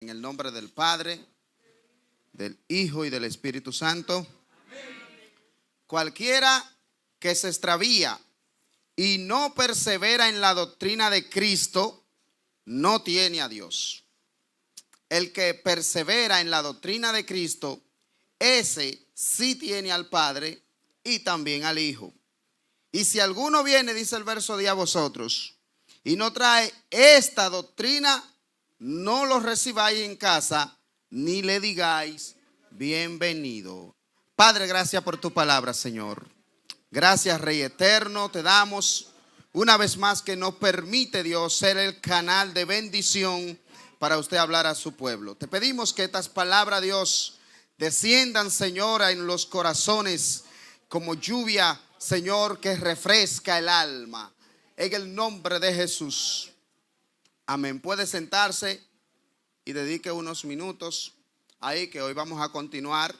En el nombre del Padre, del Hijo y del Espíritu Santo. Cualquiera que se extravía y no persevera en la doctrina de Cristo, no tiene a Dios. El que persevera en la doctrina de Cristo, ese sí tiene al Padre y también al Hijo. Y si alguno viene, dice el verso 10, a vosotros, y no trae esta doctrina, no lo recibáis en casa, ni le digáis bienvenido. Padre, gracias por tu palabra, Señor. Gracias, Rey eterno, te damos una vez más que nos permite, Dios, ser el canal de bendición para usted hablar a su pueblo. Te pedimos que estas palabras, Dios, desciendan, Señora, en los corazones como lluvia, Señor, que refresca el alma. En el nombre de Jesús. Amén. Puede sentarse y dedique unos minutos ahí, que hoy vamos a continuar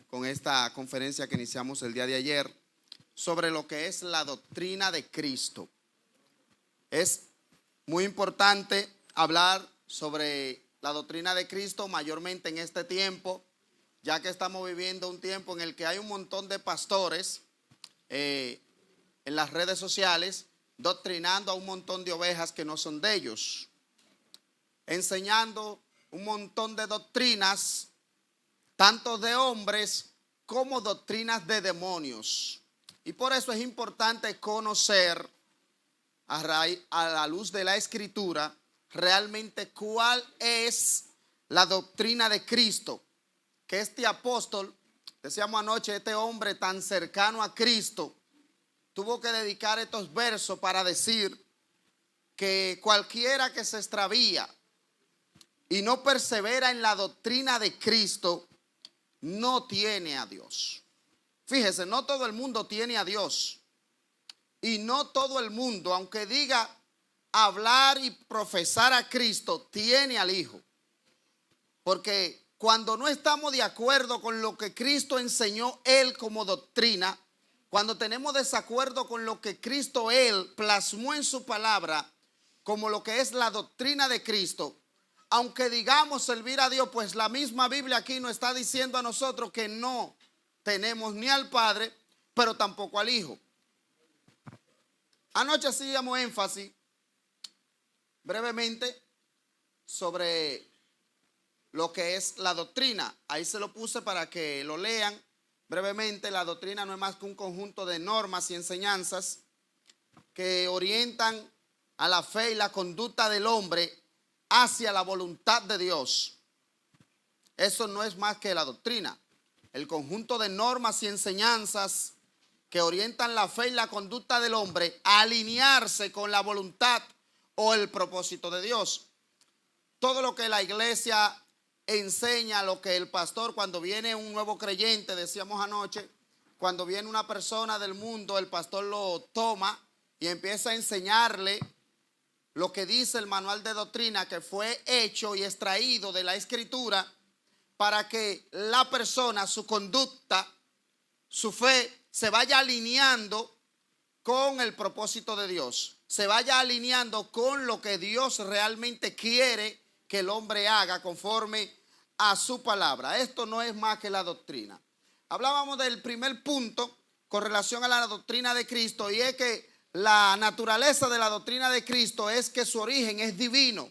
con esta conferencia que iniciamos el día de ayer sobre lo que es la doctrina de Cristo. Es muy importante hablar sobre la doctrina de Cristo, mayormente en este tiempo, ya que estamos viviendo un tiempo en el que hay un montón de pastores en las redes sociales doctrinando a un montón de ovejas que no son de ellos, enseñando un montón de doctrinas, tanto de hombres como doctrinas de demonios. Y por eso es importante conocer a la luz de la Escritura realmente cuál es la doctrina de Cristo. Que este apóstol, decíamos anoche, este hombre tan cercano a Cristo, tuvo que dedicar estos versos para decir que cualquiera que se extravía y no persevera en la doctrina de Cristo, no tiene a Dios. Fíjese, no todo el mundo tiene a Dios. Y no todo el mundo, aunque diga hablar y profesar a Cristo, tiene al Hijo. Porque cuando no estamos de acuerdo con lo que Cristo enseñó Él como doctrina, cuando tenemos desacuerdo con lo que Cristo Él plasmó en su palabra como lo que es la doctrina de Cristo, aunque digamos servir a Dios, pues la misma Biblia aquí nos está diciendo a nosotros que no tenemos ni al Padre, pero tampoco al Hijo. Anoche hacíamos énfasis brevemente sobre lo que es la doctrina. Ahí se lo puse para que lo lean. Brevemente, la doctrina no es más que un conjunto de normas y enseñanzas que orientan a la fe y la conducta del hombre hacia la voluntad de Dios. Eso no es más que la doctrina. El conjunto de normas y enseñanzas que orientan la fe y la conducta del hombre a alinearse con la voluntad o el propósito de Dios. Todo lo que la iglesia enseña, lo que el pastor, cuando viene un nuevo creyente, decíamos anoche, cuando viene una persona del mundo, el pastor lo toma y empieza a enseñarle lo que dice el manual de doctrina que fue hecho y extraído de la Escritura para que la persona, su conducta, su fe, se vaya alineando con el propósito de Dios, se vaya alineando con lo que Dios realmente quiere que el hombre haga conforme a su palabra. Esto no es más que la doctrina. Hablábamos del primer punto con relación a la doctrina de Cristo, y es que la naturaleza de la doctrina de Cristo es que su origen es divino.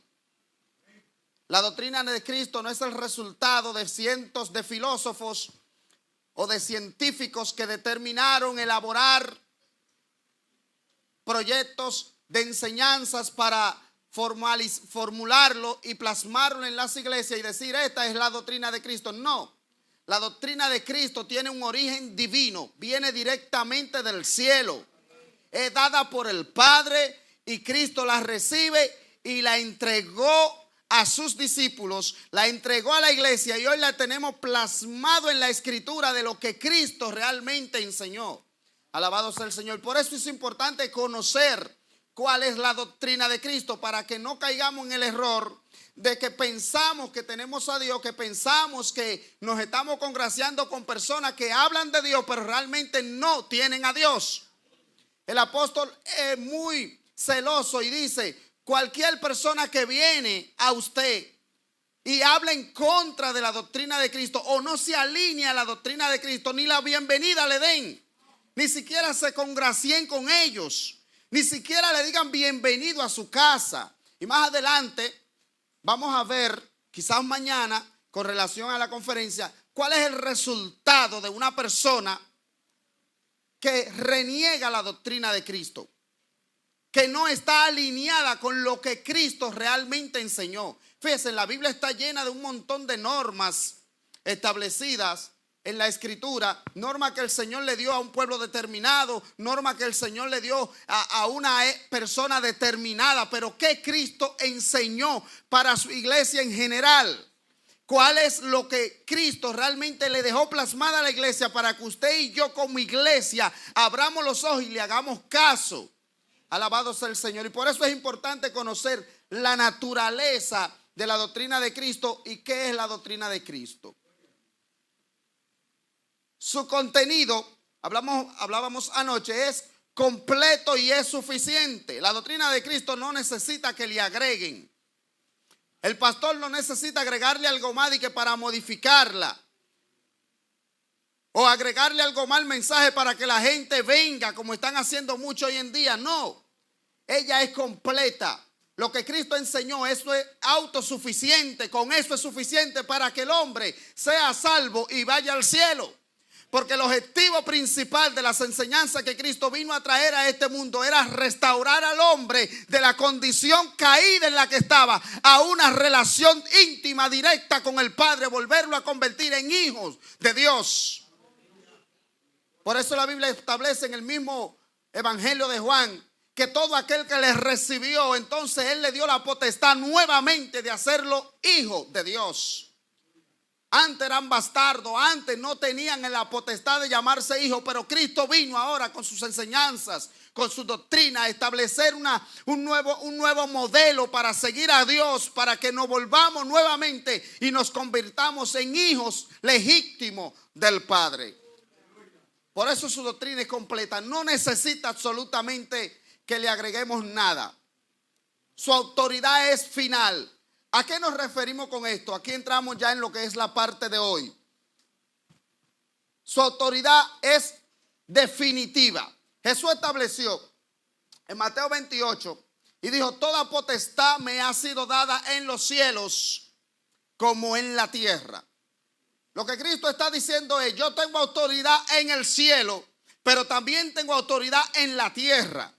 La doctrina de Cristo no es el resultado de cientos de filósofos o de científicos que determinaron elaborar proyectos de enseñanzas para formularlo y plasmarlo en las iglesias y decir esta es la doctrina de Cristo. No, la doctrina de Cristo tiene un origen divino, viene directamente del cielo, es dada por el Padre y Cristo la recibe y la entregó a sus discípulos, la entregó a la iglesia y hoy la tenemos plasmado en la Escritura de lo que Cristo realmente enseñó. Alabado sea el Señor. Por eso es importante conocer cuál es la doctrina de Cristo, para que no caigamos en el error de que pensamos que tenemos a Dios, que pensamos que nos estamos congraciando con personas que hablan de Dios, pero realmente no tienen a Dios. El apóstol es muy celoso y dice: cualquier persona que viene a usted y habla en contra de la doctrina de Cristo o no se alinea a la doctrina de Cristo, ni la bienvenida le den, ni siquiera se congracien con ellos, ni siquiera le digan bienvenido a su casa. Y más adelante vamos a ver, quizás mañana, con relación a la conferencia, cuál es el resultado de una persona que reniega la doctrina de Cristo, que no está alineada con lo que Cristo realmente enseñó. Fíjense, la Biblia está llena de un montón de normas establecidas en la Escritura, normas que el Señor le dio a un pueblo determinado, normas que el Señor le dio a una persona determinada, pero ¿qué Cristo enseñó para su iglesia en general? ¿Cuál es lo que Cristo realmente le dejó plasmada a la iglesia para que usted y yo como iglesia abramos los ojos y le hagamos caso? Alabado sea el Señor. Y por eso es importante conocer la naturaleza de la doctrina de Cristo y qué es la doctrina de Cristo. Su contenido, hablábamos anoche, es completo y es suficiente. La doctrina de Cristo no necesita que le agreguen. El pastor no necesita agregarle algo más y que para modificarla, o agregarle algo más al mensaje para que la gente venga, como están haciendo mucho hoy en día. No, ella es completa. Lo que Cristo enseñó, eso es autosuficiente. Con eso es suficiente para que el hombre sea salvo y vaya al cielo. Porque el objetivo principal de las enseñanzas que Cristo vino a traer a este mundo era restaurar al hombre de la condición caída en la que estaba a una relación íntima, directa con el Padre, volverlo a convertir en hijos de Dios. Por eso la Biblia establece en el mismo Evangelio de Juan que todo aquel que le recibió, entonces Él le dio la potestad nuevamente de hacerlo hijo de Dios. Antes eran bastardos, antes no tenían la potestad de llamarse hijos, pero Cristo vino ahora con sus enseñanzas, con su doctrina, a establecer un nuevo modelo para seguir a Dios, para que nos volvamos nuevamente y nos convirtamos en hijos legítimos del Padre. Por eso su doctrina es completa, no necesita absolutamente que le agreguemos nada. Su autoridad es final. ¿A qué nos referimos con esto? Aquí entramos ya en lo que es la parte de hoy. Su autoridad es definitiva. Jesús estableció en Mateo 28 y dijo: toda potestad me ha sido dada en los cielos como en la tierra. Lo que Cristo está diciendo es: yo tengo autoridad en el cielo, pero también tengo autoridad en la tierra.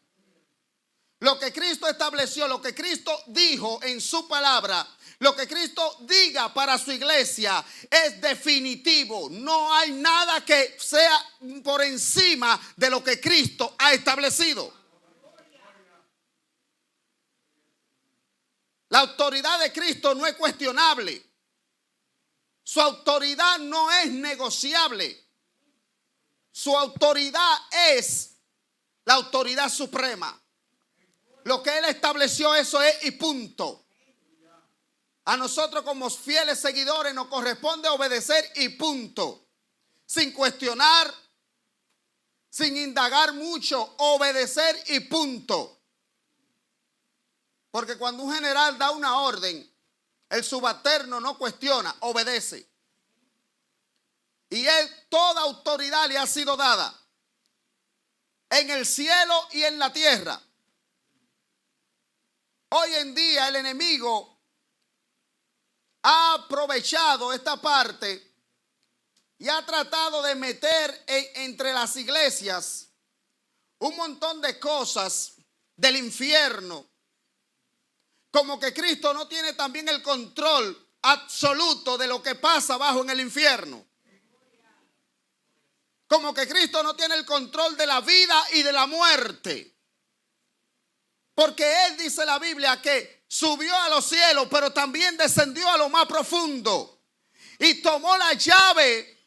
Lo que Cristo estableció, lo que Cristo dijo en su palabra, lo que Cristo diga para su iglesia es definitivo. No hay nada que sea por encima de lo que Cristo ha establecido. La autoridad de Cristo no es cuestionable. Su autoridad no es negociable. Su autoridad es la autoridad suprema. Lo que Él estableció, eso es y punto. A nosotros como fieles seguidores nos corresponde obedecer y punto. Sin cuestionar, sin indagar mucho, obedecer y punto. Porque cuando un general da una orden, el subalterno no cuestiona, obedece. Y Él, toda autoridad le ha sido dada en el cielo y en la tierra. Hoy en día el enemigo ha aprovechado esta parte y ha tratado de meter entre las iglesias un montón de cosas del infierno. Como que Cristo no tiene también el control absoluto de lo que pasa abajo en el infierno. Como que Cristo no tiene el control de la vida y de la muerte. Porque Él, dice la Biblia, que subió a los cielos, pero también descendió a lo más profundo. Y tomó la llave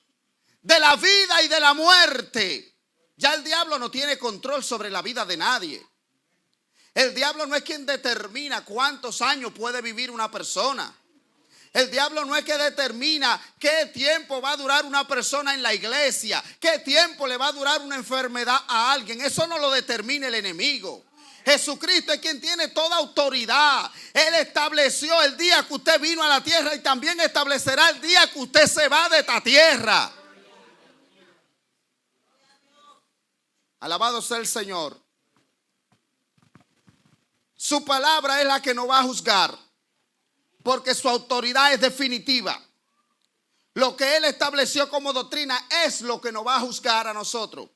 de la vida y de la muerte. Ya el diablo no tiene control sobre la vida de nadie. El diablo no es quien determina cuántos años puede vivir una persona. El diablo no es que determina qué tiempo va a durar una persona en la iglesia, qué tiempo le va a durar una enfermedad a alguien. Eso no lo determina el enemigo. Jesucristo es quien tiene toda autoridad. Él estableció el día que usted vino a la tierra y también establecerá el día que usted se va de esta tierra. Alabado sea el Señor. Su palabra es la que nos va a juzgar, porque su autoridad es definitiva. Lo que Él estableció como doctrina es lo que nos va a juzgar a nosotros.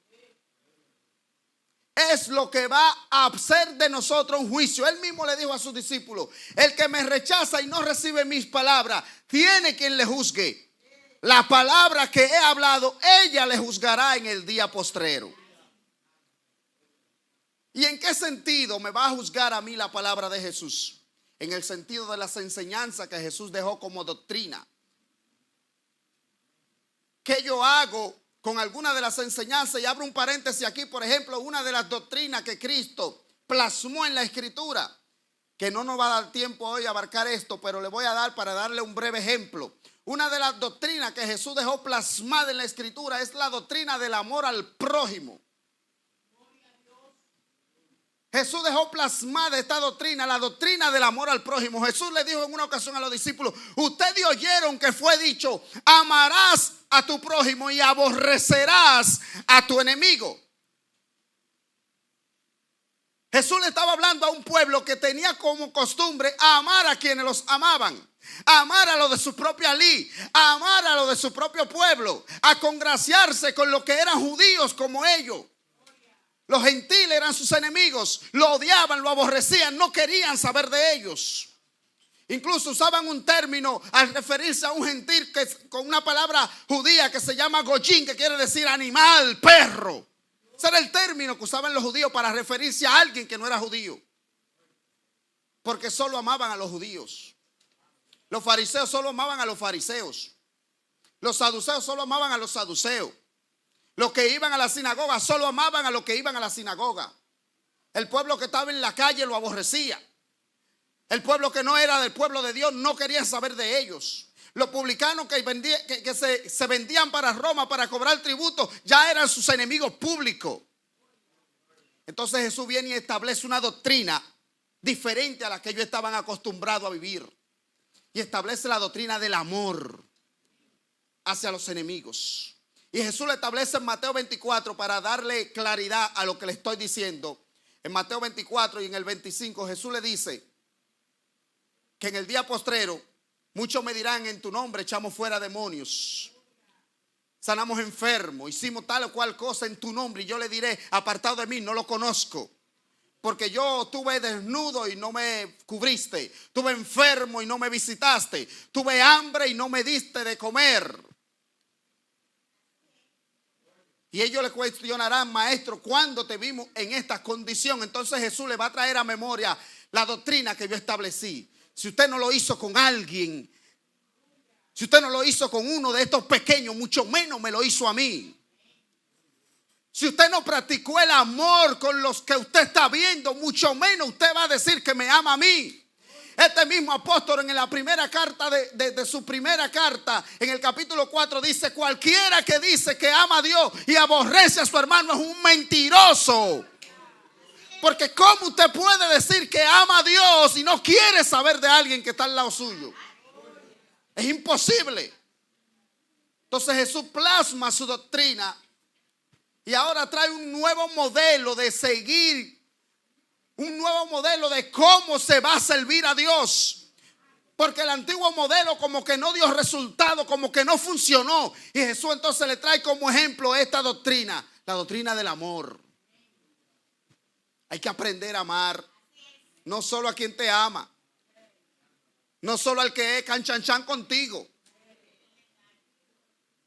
Es lo que va a hacer de nosotros un juicio. Él mismo le dijo a sus discípulos: el que me rechaza y no recibe mis palabras, tiene quien le juzgue. La palabra que he hablado, ella le juzgará en el día postrero. ¿Y en qué sentido me va a juzgar a mí la palabra de Jesús? En el sentido de las enseñanzas que Jesús dejó como doctrina. ¿Qué yo hago con alguna de las enseñanzas? Y abro un paréntesis aquí, por ejemplo, una de las doctrinas que Cristo plasmó en la Escritura, que no nos va a dar tiempo hoy a abarcar esto, pero le voy a dar para darle un breve ejemplo. Una de las doctrinas que Jesús dejó plasmada en la Escritura es la doctrina del amor al prójimo. Jesús dejó plasmada esta doctrina, la doctrina del amor al prójimo. Jesús le dijo en una ocasión a los discípulos: ustedes oyeron que fue dicho, amarás a tu prójimo y aborrecerás a tu enemigo. Jesús le estaba hablando a un pueblo que tenía como costumbre amar a quienes los amaban, amar a los de su propia ley, amar a los de su propio pueblo, a congraciarse con los que eran judíos como ellos. Los gentiles eran sus enemigos, lo odiaban, lo aborrecían, no querían saber de ellos. Incluso usaban un término al referirse a un gentil con una palabra judía que se llama goyín, que quiere decir animal, perro. Ese era el término que usaban los judíos para referirse a alguien que no era judío, porque solo amaban a los judíos. Los fariseos solo amaban a los fariseos. Los saduceos solo amaban a los saduceos. Los que iban a la sinagoga solo amaban a los que iban a la sinagoga. El pueblo que estaba en la calle lo aborrecía. El pueblo que no era del pueblo de Dios no quería saber de ellos. Los publicanos que se vendían para Roma para cobrar tributo ya eran sus enemigos públicos. Entonces Jesús viene y establece una doctrina diferente a la que ellos estaban acostumbrados a vivir. Y establece la doctrina del amor hacia los enemigos. Y Jesús le establece en Mateo 24 para darle claridad a lo que le estoy diciendo. En Mateo 24 y en el 25 Jesús le dice que en el día postrero muchos me dirán: en tu nombre echamos fuera demonios, sanamos enfermos, hicimos tal o cual cosa en tu nombre. Y yo le diré: apartado de mí, no lo conozco. Porque yo estuve desnudo y no me cubriste, estuve enfermo y no me visitaste, tuve hambre y no me diste de comer. Y ellos le cuestionarán: maestro, ¿cuándo te vimos en esta condición? Entonces Jesús le va a traer a memoria la doctrina que yo establecí. Si usted no lo hizo con alguien, si usted no lo hizo con uno de estos pequeños, mucho menos me lo hizo a mí. Si usted no practicó el amor con los que usted está viendo, mucho menos usted va a decir que me ama a mí. Este mismo apóstol en la primera carta de su primera carta, en el capítulo 4, dice: cualquiera que dice que ama a Dios y aborrece a su hermano es un mentiroso. Porque ¿cómo usted puede decir que ama a Dios y no quiere saber de alguien que está al lado suyo? Es imposible. Entonces Jesús plasma su doctrina y ahora trae un nuevo modelo de seguir. Un nuevo modelo de cómo se va a servir a Dios. Porque el antiguo modelo como que no dio resultado, como que no funcionó. Y Jesús entonces le trae como ejemplo esta doctrina, la doctrina del amor. Hay que aprender a amar, no solo a quien te ama, no solo al que es canchanchan contigo,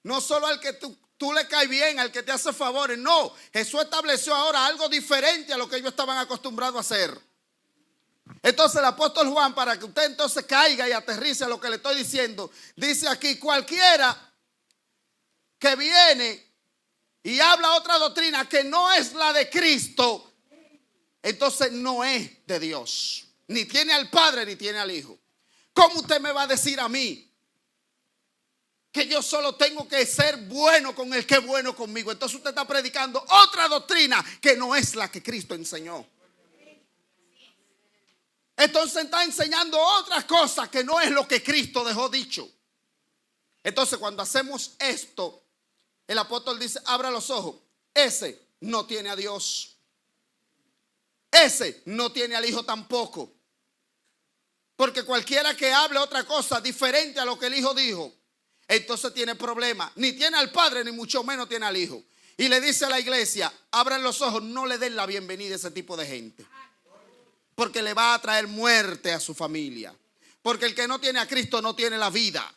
no solo al que tú le caes bien, al que te hace favores. No, Jesús estableció ahora algo diferente a lo que ellos estaban acostumbrados a hacer. Entonces el apóstol Juan, para que usted entonces caiga y aterrice a lo que le estoy diciendo, dice aquí: cualquiera que viene y habla otra doctrina que no es la de Cristo, entonces no es de Dios. Ni tiene al Padre ni tiene al Hijo. ¿Cómo usted me va a decir a mí que yo solo tengo que ser bueno con el que es bueno conmigo? Entonces usted está predicando otra doctrina que no es la que Cristo enseñó. entonces está enseñando otras cosas que no es lo que Cristo dejó dicho. Entonces cuando hacemos esto, el apóstol dice, abra los ojos. Ese no tiene a Dios. Ese no tiene al Hijo tampoco. Porque cualquiera que hable otra cosa diferente a lo que el Hijo dijo, entonces tiene problemas. Ni tiene al Padre, ni mucho menos tiene al Hijo. Y le dice a la iglesia, abran los ojos, no le den la bienvenida a ese tipo de gente. Porque le va a traer muerte a su familia. Porque el que no tiene a Cristo no tiene la vida.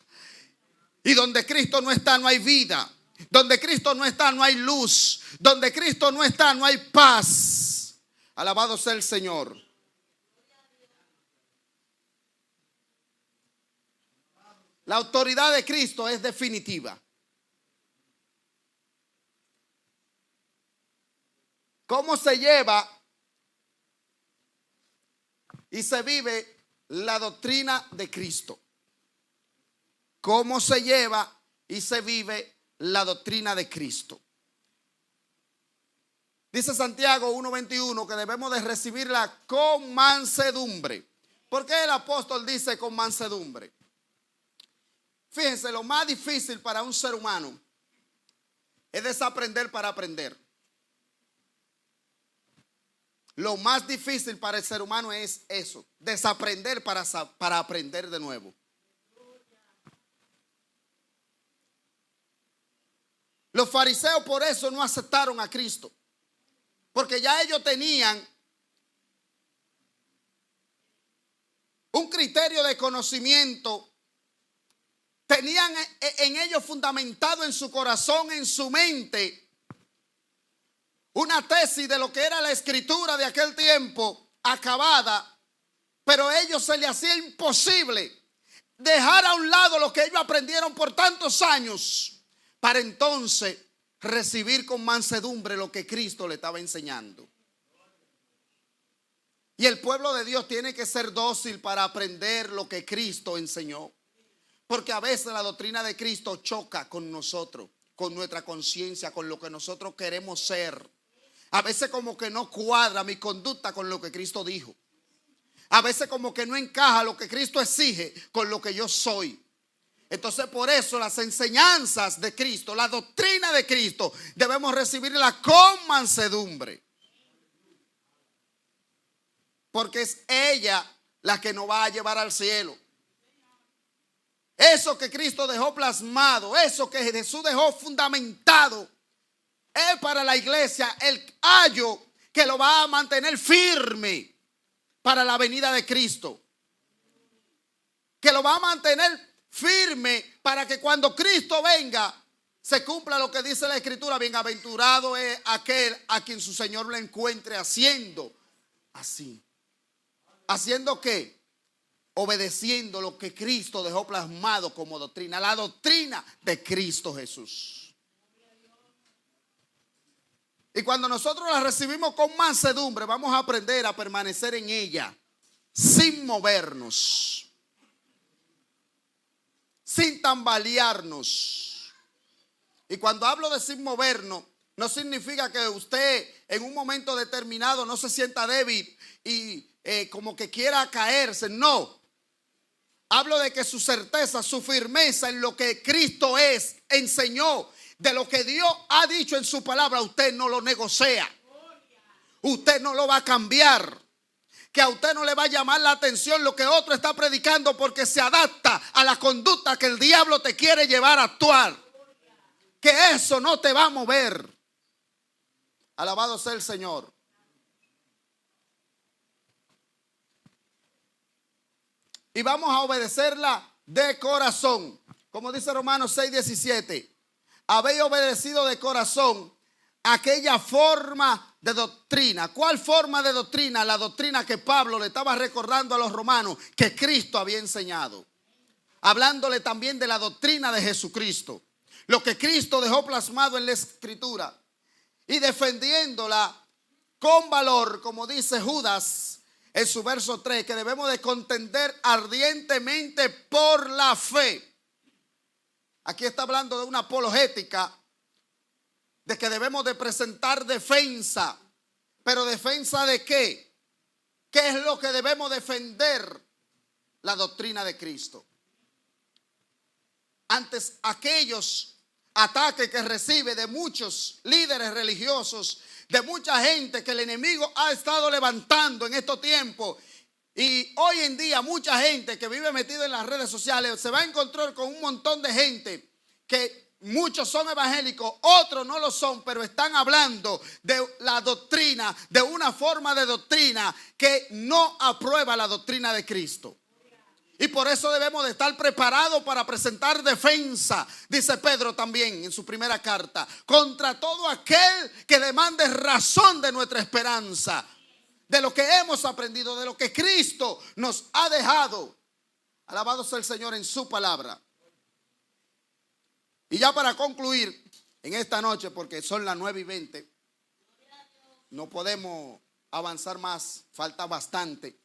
Y donde Cristo no está, no hay vida. Donde Cristo no está, no hay luz. Donde Cristo no está, no hay paz. Alabado sea el Señor. La autoridad de Cristo es definitiva. ¿Cómo se lleva y se vive la doctrina de Cristo? ¿Cómo se lleva y se vive la doctrina de Cristo? Dice Santiago 1:21 que debemos de recibirla con mansedumbre. ¿Por qué el apóstol dice con mansedumbre? Fíjense, lo más difícil para un ser humano es desaprender para aprender. Lo más difícil para el ser humano es eso, desaprender para aprender de nuevo. Los fariseos por eso no aceptaron a Cristo, porque ya ellos tenían un criterio de conocimiento, tenían en ellos fundamentado en su corazón, en su mente, una tesis de lo que era la escritura de aquel tiempo acabada, pero a ellos se les hacía imposible dejar a un lado lo que ellos aprendieron por tantos años para entonces recibir con mansedumbre lo que Cristo le estaba enseñando. Y el pueblo de Dios tiene que ser dócil para aprender lo que Cristo enseñó, porque a veces la doctrina de Cristo choca con nosotros, con nuestra conciencia, con lo que nosotros queremos ser. A veces como que no cuadra mi conducta con lo que Cristo dijo. A veces como que no encaja lo que Cristo exige con lo que yo soy. Entonces por eso las enseñanzas de Cristo, la doctrina de Cristo, debemos recibirla con mansedumbre. Porque es ella la que nos va a llevar al cielo. Eso que Cristo dejó plasmado, eso que Jesús dejó fundamentado, es para la iglesia el ayo que lo va a mantener firme para la venida de Cristo. Que lo va a mantener firme para que cuando Cristo venga se cumpla lo que dice la Escritura. Bienaventurado es aquel a quien su Señor lo encuentre haciendo así. ¿Haciendo qué? Obedeciendo lo que Cristo dejó plasmado como doctrina. La doctrina de Cristo Jesús. Y cuando nosotros la recibimos con mansedumbre, vamos a aprender a permanecer en ella sin movernos, sin tambalearnos. Y cuando hablo de sin movernos, no significa que usted en un momento determinado no se sienta débil y como que quiera caerse. No. Hablo de que su certeza, su firmeza en lo que Cristo es, enseñó, de lo que Dios ha dicho en su palabra, usted no lo negocia. Usted no lo va a cambiar. Que a usted no le va a llamar la atención lo que otro está predicando, porque se adapta a la conducta que el diablo te quiere llevar a actuar. Que eso no te va a mover. Alabado sea el Señor. Y vamos a obedecerla de corazón. Como dice Romanos 6:17. Habéis obedecido de corazón aquella forma de doctrina. ¿Cuál forma de doctrina? La doctrina que Pablo le estaba recordando a los romanos que Cristo había enseñado. Hablándole también de la doctrina de Jesucristo. Lo que Cristo dejó plasmado en la Escritura. Y defendiéndola con valor, como dice Judas en su verso 3, que debemos de contender ardientemente por la fe. Aquí está hablando de una apologética, de que debemos de presentar defensa. ¿Pero defensa de qué? ¿Qué es lo que debemos defender? La doctrina de Cristo. Antes aquellos ataques que recibe de muchos líderes religiosos, de mucha gente que el enemigo ha estado levantando en estos tiempos. Y hoy en día mucha gente que vive metida en las redes sociales se va a encontrar con un montón de gente que muchos son evangélicos, otros no lo son, pero están hablando de la doctrina, de una forma de doctrina que no aprueba la doctrina de Cristo. Y por eso debemos de estar preparados para presentar defensa, dice Pedro también en su primera carta, contra todo aquel que demande razón de nuestra esperanza, de lo que hemos aprendido, de lo que Cristo nos ha dejado. Alabado sea el Señor en su palabra. Y ya para concluir en esta noche, porque son las 9:20, no podemos avanzar más, falta bastante.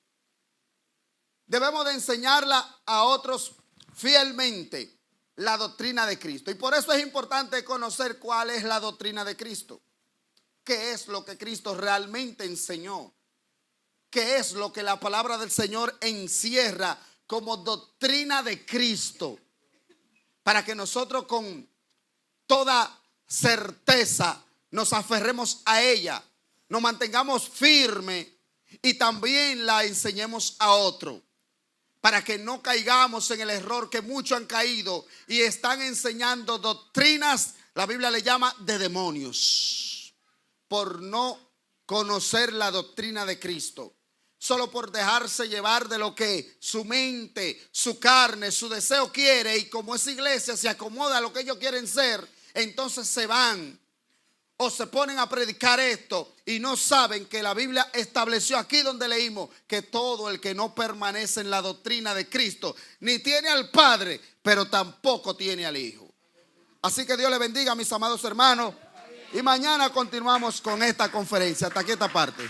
Debemos de enseñarla a otros fielmente, la doctrina de Cristo. Y por eso es importante conocer cuál es la doctrina de Cristo. ¿Qué es lo que Cristo realmente enseñó? ¿Qué es lo que la palabra del Señor encierra como doctrina de Cristo? Para que nosotros con toda certeza nos aferremos a ella, nos mantengamos firmes y también la enseñemos a otro. Para que no caigamos en el error que muchos han caído y están enseñando doctrinas, la Biblia le llama de demonios, por no conocer la doctrina de Cristo. Solo por dejarse llevar de lo que su mente, su carne, su deseo quiere, y como esa iglesia se acomoda a lo que ellos quieren ser, entonces se van o se ponen a predicar esto y no saben que la Biblia estableció aquí donde leímos que todo el que no permanece en la doctrina de Cristo ni tiene al Padre, pero tampoco tiene al Hijo. Así que Dios le bendiga, mis amados hermanos, y mañana continuamos con esta conferencia. Hasta aquí esta parte.